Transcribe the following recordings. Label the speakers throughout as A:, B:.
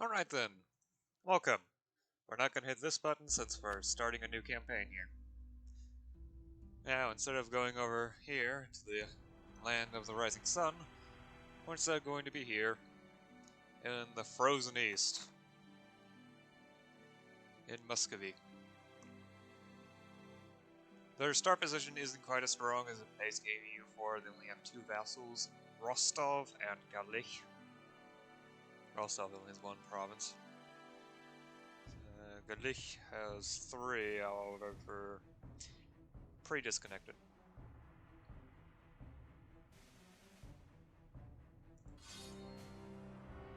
A: Alright then, welcome. We're not going to hit this button since we're starting a new campaign here. Now, instead of going over here to the land of the rising sun, we're instead going to be here in the frozen east, in Muscovy. Their start position isn't quite as strong as in base game EU4. They only have two vassals, Rostov and Galich. Rostov only has one province. Galich has three, however, pretty disconnected.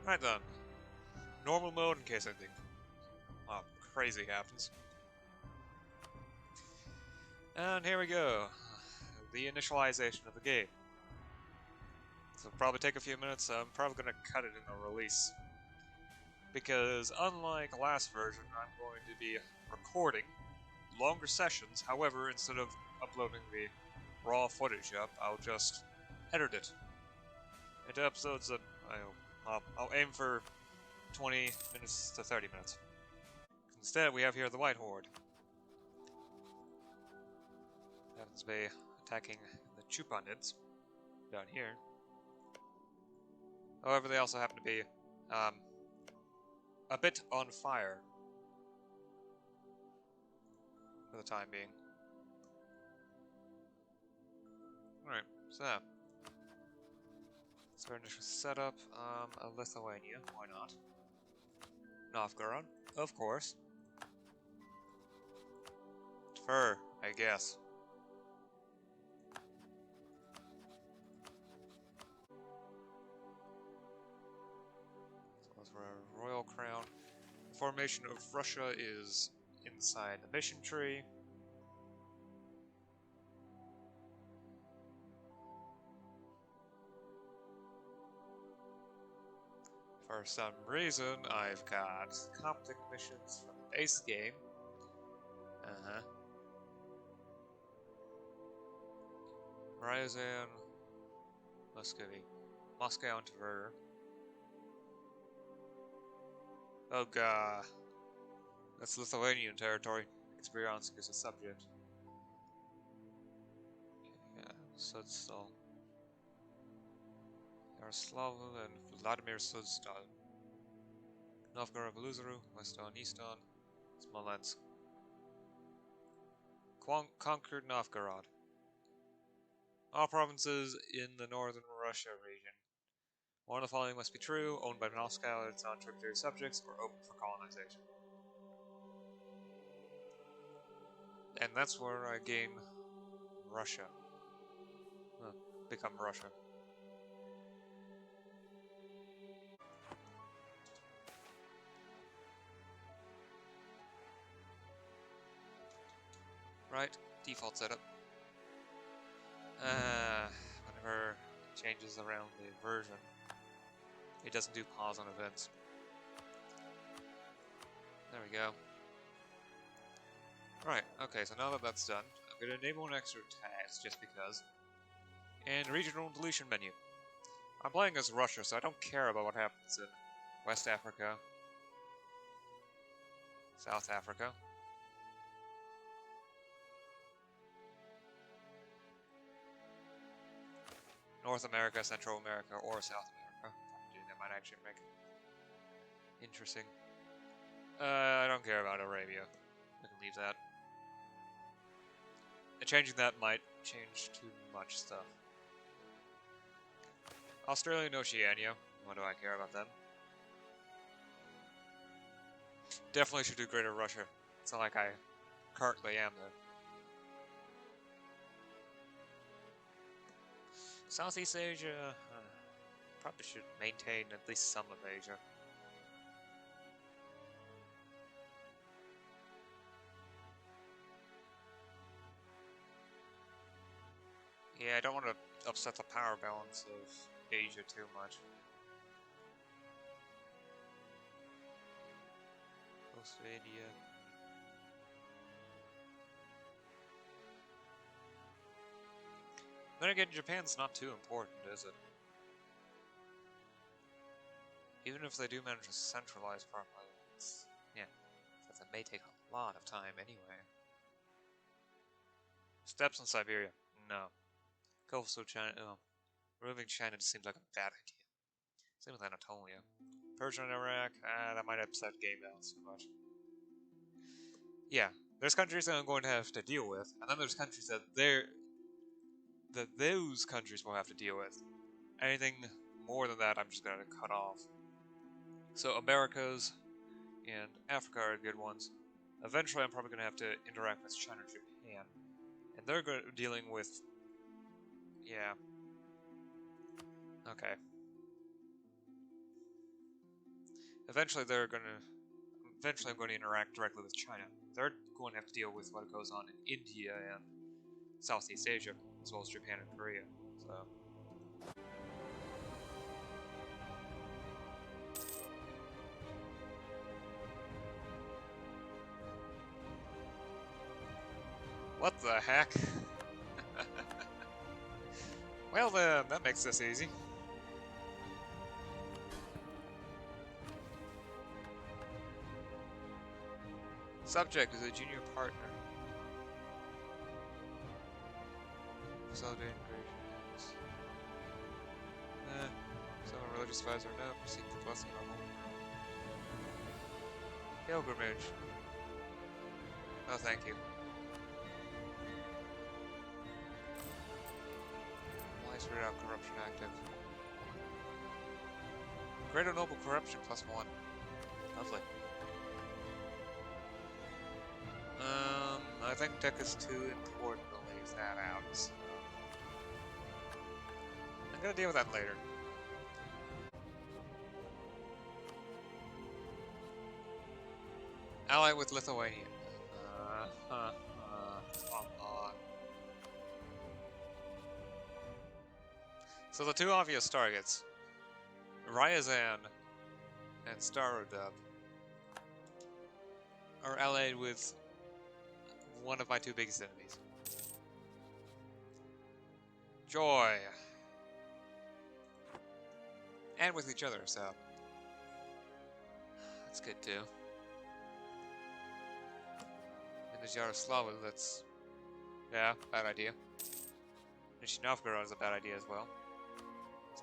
A: Right then, normal mode in case anything crazy happens. And here we go, the initialization of the game. This will probably take a few minutes. I'm probably going to cut it in the release. Because unlike the last version, I'm going to be recording longer sessions. However, instead of uploading the raw footage up, I'll just edit it into episodes that I'll aim for 20 minutes to 30 minutes. Instead, we have here the White Horde. Happens to be attacking the Chupanids down here. However, they also happen to be a bit on fire for the time being. Alright, so let's our initial setup. Lithuania, why not? Novgorod, of course. Fur, I guess. So for our royal crown. The formation of Russia is inside the mission tree. For some reason, I've got conflict missions from the base game. Ryazan, Muscovy, Moscow and Tver. Oh god. That's Lithuanian territory. Bryansk is a subject. Yeah, Sudstal. Yaroslav and Vladimir Sudstal. Novgorod, Beluzaru, Weston, Easton, Smolensk. Conquered Novgorod. All provinces in the northern Russia region. One of the following must be true: owned by Moscow, its non-tributary subjects, or open for colonization. And that's where I gain Russia. Become Russia. Right, default setup. Whenever it changes around the version, it doesn't do pause on events. There we go. Right, okay, so now that that's done, I'm going to enable an extra task just because. And regional deletion menu. I'm playing as Russia, so I don't care about what happens in West Africa, South Africa, North America, Central America, or South America. That might actually make it interesting. I don't care about Arabia. I can leave that. And changing that might change too much stuff. Australia and Oceania. What do I care about them? Definitely should do Greater Russia. It's not like I currently am there. Southeast Asia, probably should maintain at least some of Asia. Yeah, I don't want to upset the power balance of Asia too much. Australia. Then again, Japan's not too important, is it? Even if they do manage to centralize properly, yeah, that may take a lot of time anyway. Steps in Siberia? No. Coastal China? Oh. Removing China just seems like a bad idea. Same with Anatolia. Persia and Iraq? That might upset game balance too much. Yeah, there's countries that I'm going to have to deal with, and then there's countries that those countries will have to deal with. Anything more than that, I'm just going to cut off. So Americas and Africa are good ones. Eventually, I'm probably going to have to interact with China and Japan, and they're dealing with, yeah. Okay. Eventually, I'm going to interact directly with China. They're going to have to deal with what goes on in India and Southeast Asia, as well as Japan and Korea. So. What the heck? Well then, that makes this easy. Subject is a junior partner. Consolidating integrations. Some religious vibes are no. Seek the blessing of home. Pilgrimage. Oh, thank you. Root out corruption active. Greater noble corruption +1. Lovely. I think tech is too important to leave that out. So I'm gonna deal with that later. Ally with Lithuania. Come on. So the two obvious targets, Ryazan and Starodub, are allied with one of my two biggest enemies. Joy. And with each other, so that's good too. And there's Yaroslava, that's, yeah, bad idea. And Novgorod is a bad idea as well.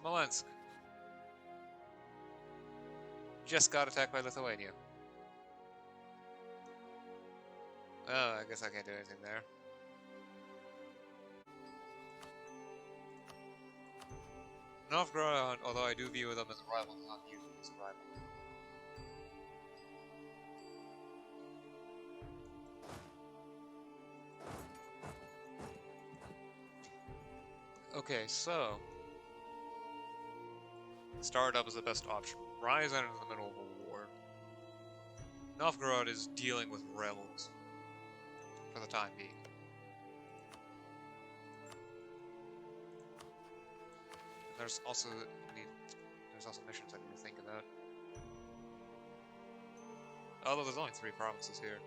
A: Smolensk. Just got attacked by Lithuania. Oh, I guess I can't do anything there. Novgorod, although I do view them as a rival, not view them as a rival. Okay, so Startup is the best option. Ryazan is in the middle of a war. Novgorod is dealing with rebels for the time being. There's also missions I need to think about. Although there's only 3 provinces here.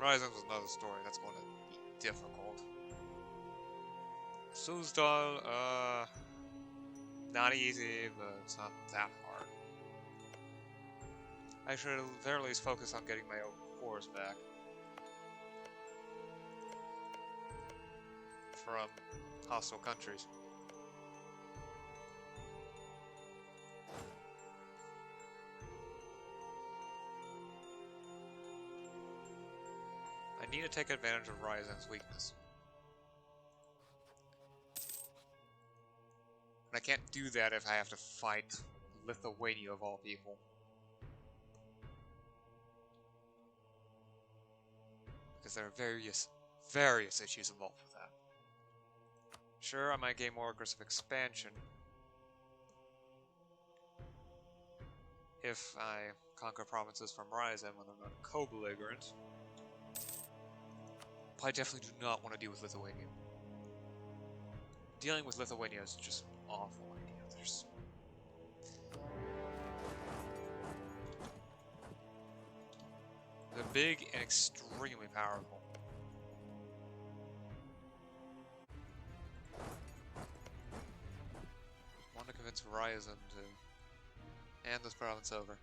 A: Ryazan's another story. That's going to be difficult. Suzdal, not easy, but it's not that hard. I should at the very least focus on getting my own cores back. From hostile countries. I need to take advantage of Ryazan's weakness. And I can't do that if I have to fight Lithuania of all people. Because there are various issues involved with that. Sure, I might gain more aggressive expansion if I conquer provinces from Ryazan when they're not co-belligerent. But I definitely do not want to deal with Lithuania. Dealing with Lithuania is just an awful idea. They're big and extremely powerful. Want to convince province Ryazan too. And this province over.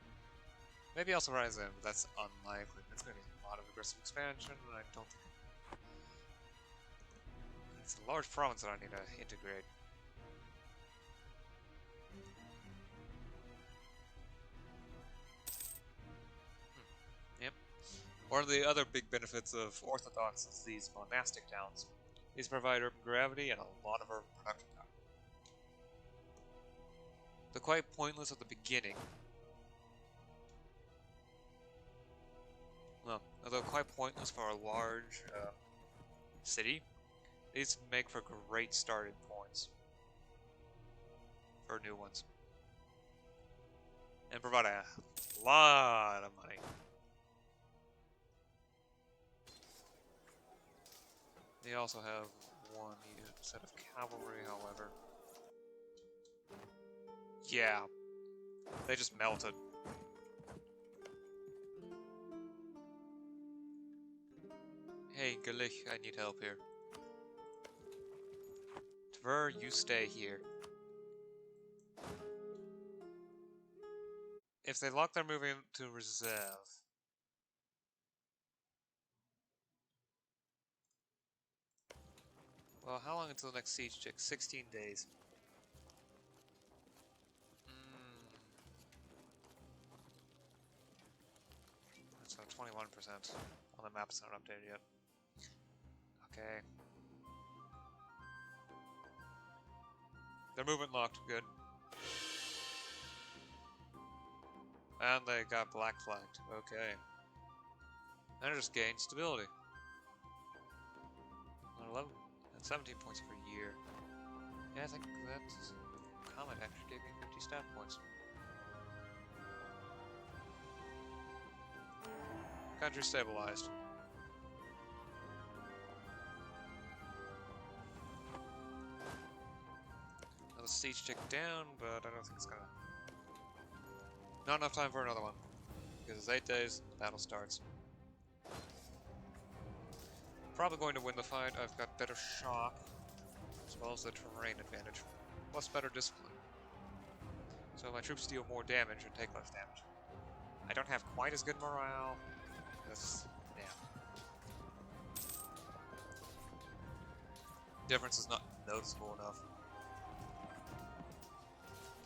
A: Maybe also Ryazan, but that's unlikely. It's going to be a lot of aggressive expansion, and I don't think... It's a large province that I need to integrate. Yep. One of the other big benefits of Orthodox is these monastic towns. These provide urban gravity and a lot of urban production power. They're quite pointless at the beginning. Well, although quite pointless for a large city, these make for great starting points for new ones. And provide a lot of money. They also have one set of cavalry, however. Yeah. They just melted. Hey, Galich, I need help here. Tver, you stay here. If they lock their moving to reserve... Well, how long until the next siege check? 16 days. That's 21% on the map. It's not updated yet. Okay. Their movement locked. Good. And they got black flagged. Okay. And it just gained stability. 11 and 17 points per year. Yeah, I think that comment actually gave me 50 stat points. Country stabilized. Now the siege ticked down, but I don't think it's gonna... Not enough time for another one. Because it's 8 days, the battle starts. Probably going to win the fight. I've got better shock, as well as the terrain advantage, plus better discipline. So my troops deal more damage and take less damage. I don't have quite as good morale. That's... yeah. Difference is not noticeable enough.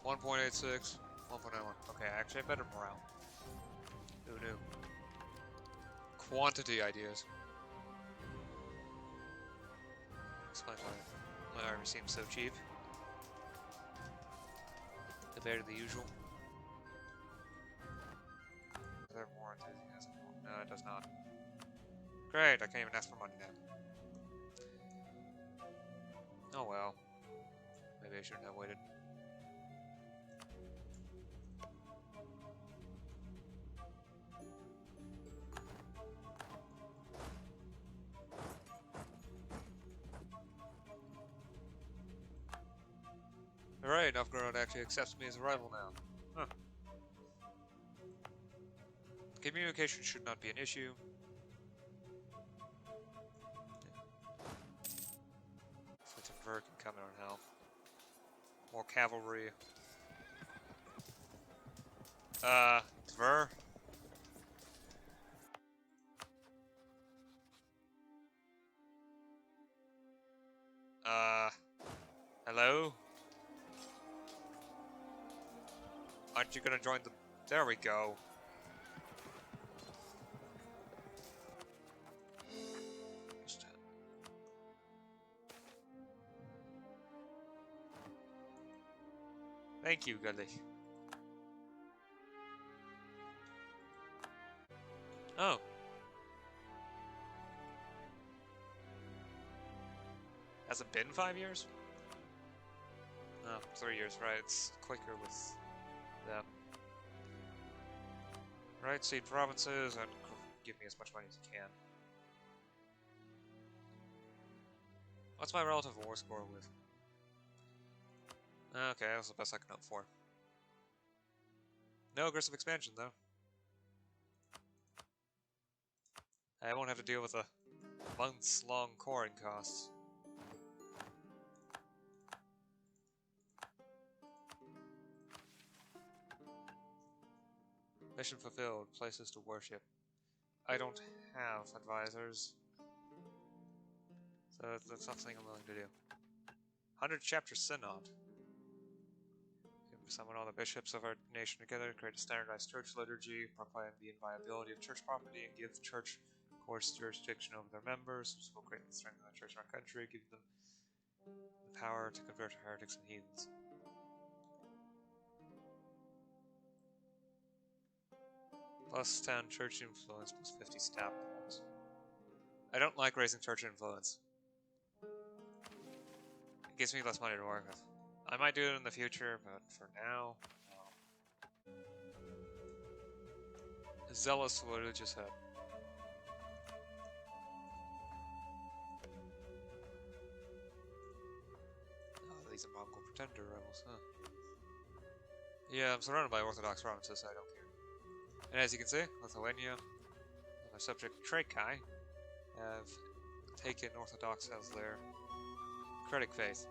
A: 1.86, 1.91. Okay, I actually have better morale. Who knew? Quantity ideas. Explains why my army seems so cheap compared to the usual. Is there more enthusiasm? No, it does not. Great, I can't even ask for money now. Oh well. Maybe I shouldn't have waited. Alright, Novgorod actually accepts me as a rival now. Huh. Communication should not be an issue. Tver can come in on help. More cavalry. Tver? Hello? Aren't you gonna join the... There we go. Thank you, Gully. Oh. Has it been 5 years? No, 3 years, right? It's quicker with them. Right, cede provinces and give me as much money as you can. What's my relative war score with? Okay, that's the best I can hope for. No aggressive expansion, though. I won't have to deal with the months-long coring costs. Mission fulfilled. Places to worship. I don't have advisors. So that's not something I'm willing to do. 100 chapter synod. Summon all the bishops of our nation together, create a standardized church liturgy, proclaim the inviolability of church property, and give church courts jurisdiction over their members. This will greatly strengthen the church in our country, give them the power to convert heretics and heathens. Plus 10 church influence, plus 50 stab points. I don't like raising church influence. It gives me less money to work with. I might do it in the future, but for now, no. Zealous religious head. Oh, these are Mongol pretender rebels, huh? Yeah, I'm surrounded by Orthodox provinces, so I don't care. And as you can see, Lithuania and their subject Trakai have taken Orthodox as their Cretic faith.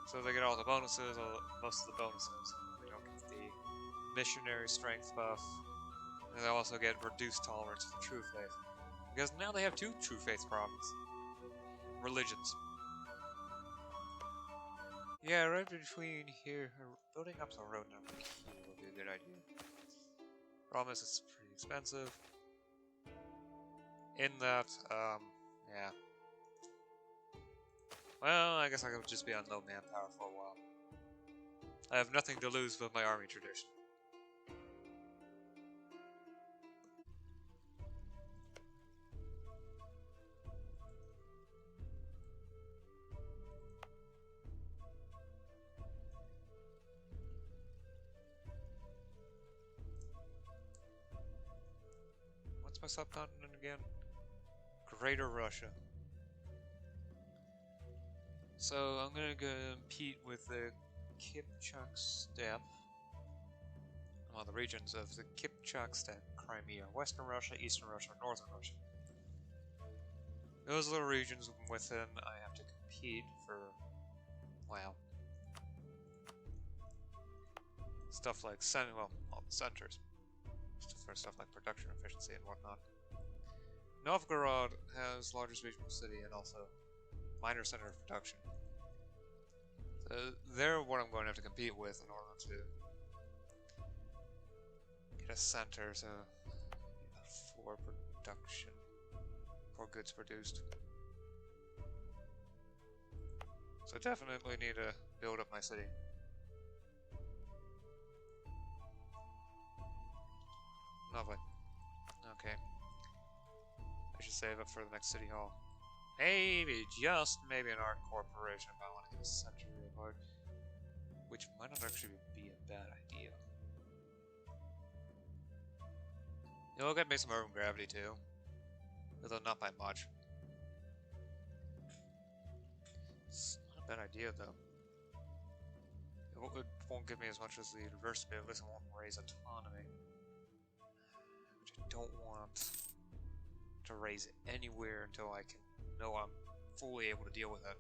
A: So they get all the bonuses, most of the bonuses. They don't get the missionary strength buff. And they also get reduced tolerance for true faith. Because now they have 2 true faith religions. Yeah, right between here, building up the road number here would be a good idea. Problem is it's pretty expensive. In that, yeah. Well, I guess I could just be on low manpower for a while. I have nothing to lose with my army tradition. What's my subcontinent again? Greater Russia. So I'm gonna go compete with the Kipchak steppe. Well, the regions of the Kipchak steppe, Crimea, Western Russia, Eastern Russia, Northern Russia. Those are the regions within I have to compete for, well, stuff like all the centers. For stuff like production efficiency and whatnot. Novgorod has largest regional city and also minor center of production. So they're what I'm going to have to compete with in order to get a center for production, for goods produced. So definitely need to build up my city. Lovely. Okay. I should save up for the next city hall. Maybe, just maybe an art corporation if I want to get a center of art. Which might not actually be a bad idea. You'll get me some urban gravity too. Although not by much. It's not a bad idea though. It won't give me as much as the university, but at least it won't raise autonomy. Which I don't want to raise it anywhere until I can know I'm fully able to deal with it.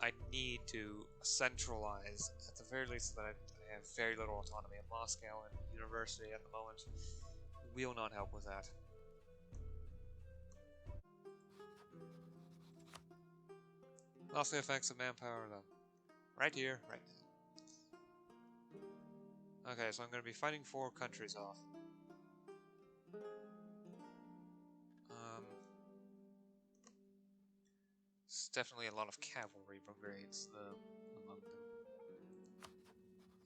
A: I need to centralize, at the very least, that I have very little autonomy in Moscow, and university at the moment will not help with that. Lost the effects of manpower though. Right here, right now. Okay, so I'm going to be fighting 4 countries off. It's definitely a lot of cavalry brigades among them.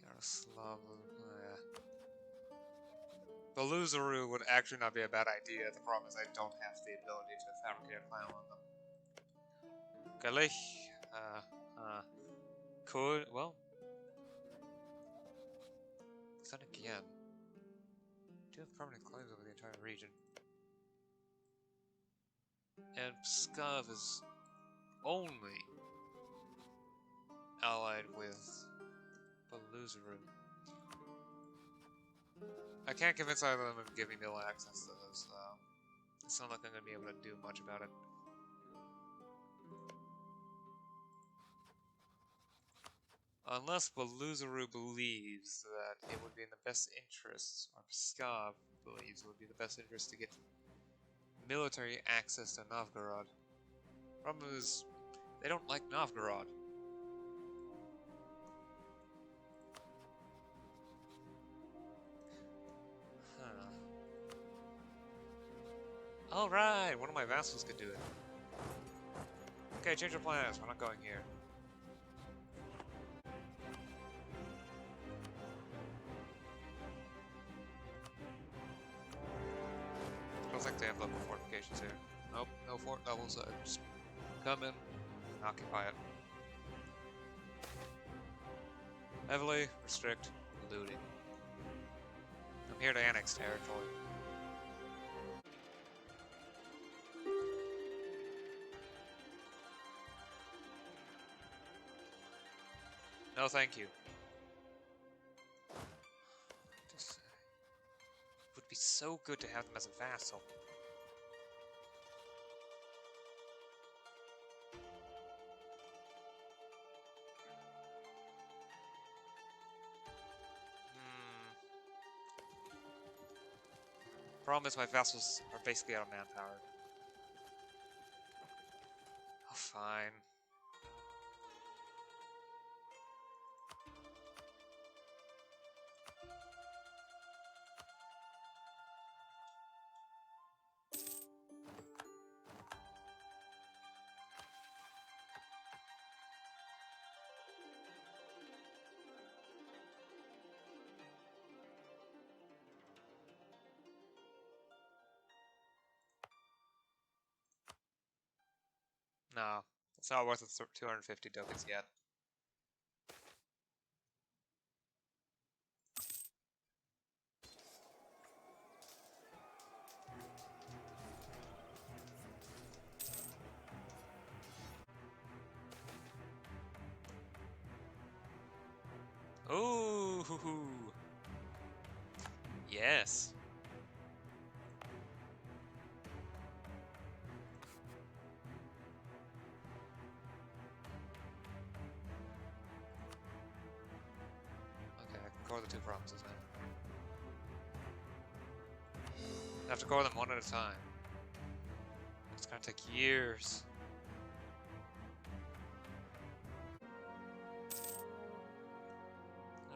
A: Yaroslav, Beluzaru would actually not be a bad idea. The problem is I don't have the ability to fabricate a plan on them. Galich, could, well, then again, do have permanent claims over the entire region. And Pskov is only allied with Beluzaru. I can't convince either of them of giving me access to those. It's not like I'm going to be able to do much about it. Unless Beluzaru believes that it would be in the best interests, or Pskov believes it would be the best interest to get military access to Novgorod. Problem is, they don't like Novgorod. Huh. Alright, one of my vassals could do it. Okay, change of plans, we're not going here. I don't think they have local fortifications here. Nope, no fort levels, just come in, occupy it. Heavily restrict looting. I'm here to annex territory. No, thank you. Just, it would be so good to have them as a vassal. Problem is my vassals are basically out of manpower. Oh, fine. No, it's not worth the 250 ducats yet. Ooh, hoo hoo. Yes. Okay, I can core the two provinces now. I have to core them one at a time. It's gonna take years.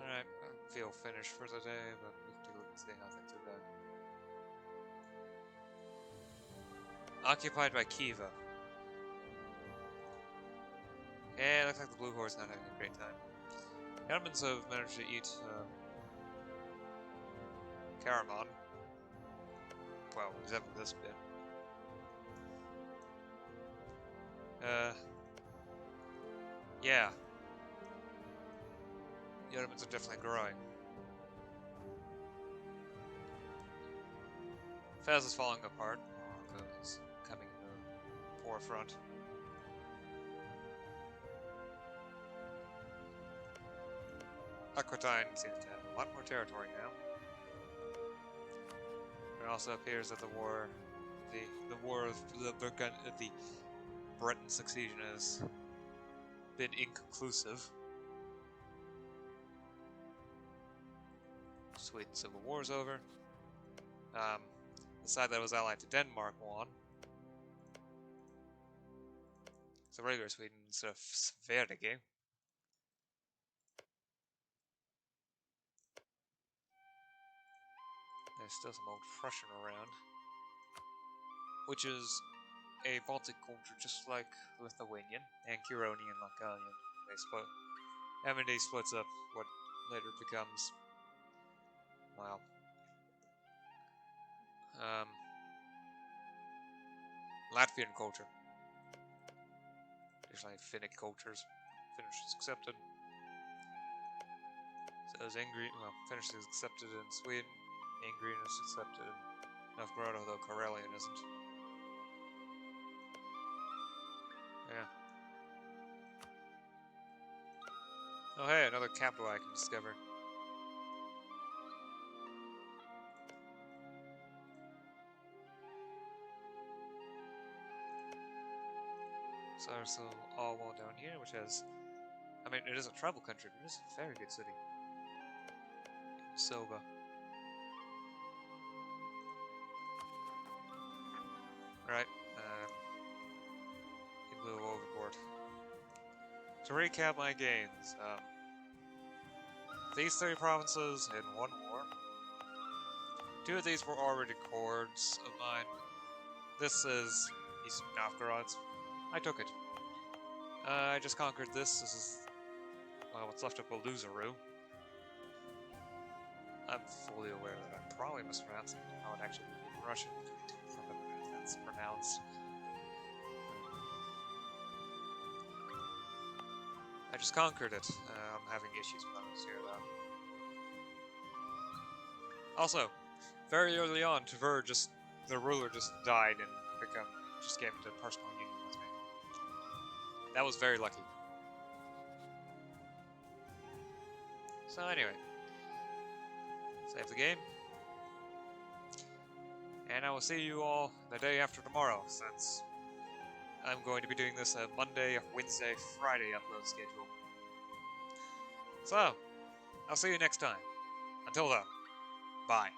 A: Alright, I feel finished for the day, but we can take a look and see how things are going. Occupied by Kiva. Yeah, looks like the Blue Horse not having a great time. The Ottomans have managed to eat Karaman. Well, except for this bit. Yeah. The Ottomans are definitely growing. Fez is falling apart. Morocco is coming to the forefront. Aquitaine seems to have a lot more territory now. It also appears that the war of the Breton succession has been inconclusive. Sweden Civil War is over. The side that was allied to Denmark won. So regular Sweden instead of Sverige. There's still some old Prussian around. Which is a Baltic culture just like Lithuanian and Curonian Localian. They split. Amenday splits up what later becomes, well, Latvian culture. Additionally, Finnic cultures. Finnish is accepted. So is Finnish is accepted in Sweden. Ingrian is accepted in Novgorod, although Karelian isn't. Yeah. Oh hey, another capital I can discover. So there's all wall down here, which has I mean, it is a travel country, but it is a very good city. Silva. Right, he blew overboard. To recap my gains, these 3 provinces in 1 war. 2 of these were already cords of mine. This is East Novgorod's. I took it. I just conquered this. This is, well, what's left of Beluzaroo. I'm fully aware that I'm probably mispronouncing how it actually would be in Russian. From the way that's pronounced. I just conquered it. I'm having issues with others here, though. Also, very early on, Tver the ruler just died and just came into personal union with me. That was very lucky. So anyway, save the game. And I will see you all the day after tomorrow, since I'm going to be doing this a Monday, Wednesday, Friday upload schedule. So, I'll see you next time. Until then, bye.